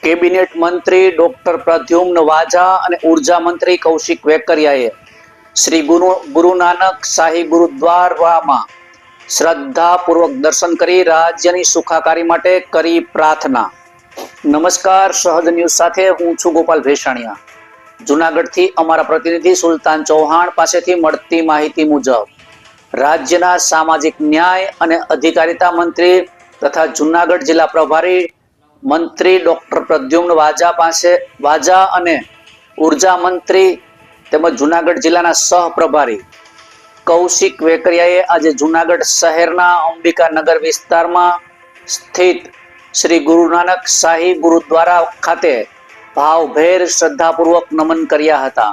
Cabinet મંત્રી doctor Pradyumna વાજા અને ઉર્જા મંત્રી કૌશિક વેકરિયાએ શ્રી ગુરુ નાનક શાહી ગુરુદ્વારામાં શ્રદ્ધાપૂર્વક દર્શન કરી રાજ્યની સુખાકારી માટે કરી પ્રાર્થના। નમસ્કાર, સહજ ન્યૂઝ સાથે હું છું ગોપાલ ભેસાણીયા। જૂનાગઢથી અમારા પ્રતિનિધિ સુલતાન ચૌહાણ પાસેથી મળતી માહિતી મુજબ રાજ્યના સામાજિક ન્યાય અને અધિકારિતા મંત્રી તથા જૂનાગઢ જિલ્લા પ્રભારી મંત્રી ડોક્ટર પ્રદ્યુમ્ન વાજા અને ઉર્જા મંત્રી તેમજ જૂનાગઢ જિલ્લાના સહપ્રભારી કૌશિક વેકરિયાએ આજે જૂનાગઢ શહેરના અંબિકા નગર વિસ્તારમાં સ્થિત શ્રી ગુરુ નાનક શાહી ગુરુદ્વારા ખાતે ભાવભેર શ્રદ્ધાપૂર્વક નમન કર્યા હતા।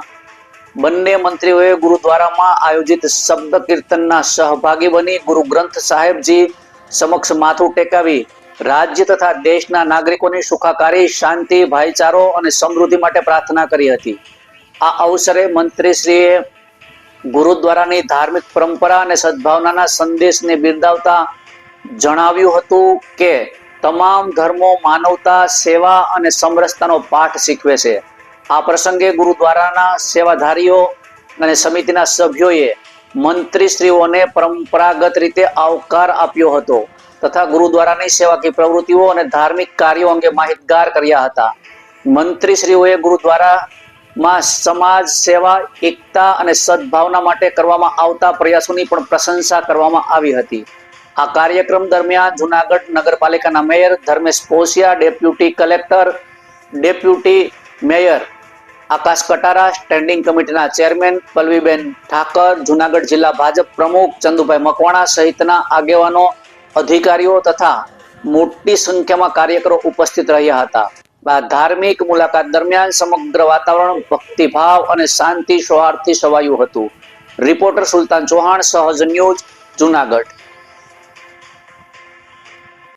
બંને મંત્રીઓએ ગુરુદ્વારામાં આયોજિત શબ્દ કીર્તનના સહભાગી બની ગુરુ ગ્રંથ સાહેબજી સમક્ષ માથું ટેકાવી રાજ્ય તથા દેશના નાગરિકોની સુખાકારી, શાંતિ, ભાઈચારો અને સમૃદ્ધિ માટે પ્રાર્થના કરી હતી। આ અવસરે મંત્રીશ્રીએ ગુરુદ્વારાની ધાર્મિક પરંપરા અને સદભાવનાના સંદેશને બિરદાવતા જણાવ્યું હતું કે તમામ ધર્મો માનવતા, સેવા અને સમરસતાનો પાઠ શીખવે છે। આ પ્રસંગે ગુરુદ્વારાના સેવાધારીઓ અને સમિતિના સભ્યોએ મંત્રીશ્રીઓને પરંપરાગત રીતે આવકાર આપ્યો હતો તથા ગુરુદ્વારાની સેવાકીય પ્રવૃત્તિઓ અને ધાર્મિક કાર્યો અંગે માહિતગાર કર્યા હતા। મંત્રીશ્રીઓએ ગુરુદ્વારામાં સમાજ સેવા, એકતા અને સદભાવના માટે કરવામાં આવતા પ્રયાસોની પણ પ્રશંસા કરવામાં આવી હતી। આ કાર્યક્રમ દરમિયાન જૂનાગઢ નગરપાલિકાના mayor Dharmesh Posiya, deputy collector, deputy mayor Akash Katara, standing કમિટીના ચેરમેન પલ્લવીબેન ઠાકર, જૂનાગઢ જિલ્લા ભાજપ પ્રમુખ ચંદુભાઈ મકવાણા સહિતના આગેવાનો, અધિકારીઓ તથા મોટી સંખ્યામાં કાર્યકરો ઉપસ્થિત રહ્યા હતા। આ ધાર્મિક મુલાકાત દરમિયાન સમગ્ર વાતાવરણ ભક્તિભાવ અને શાંતિ સૌહાર્દથી છવાયું હતું। રિપોર્ટર સુલતાન ચૌહાણ, સહજ ન્યૂઝ, જૂનાગઢ।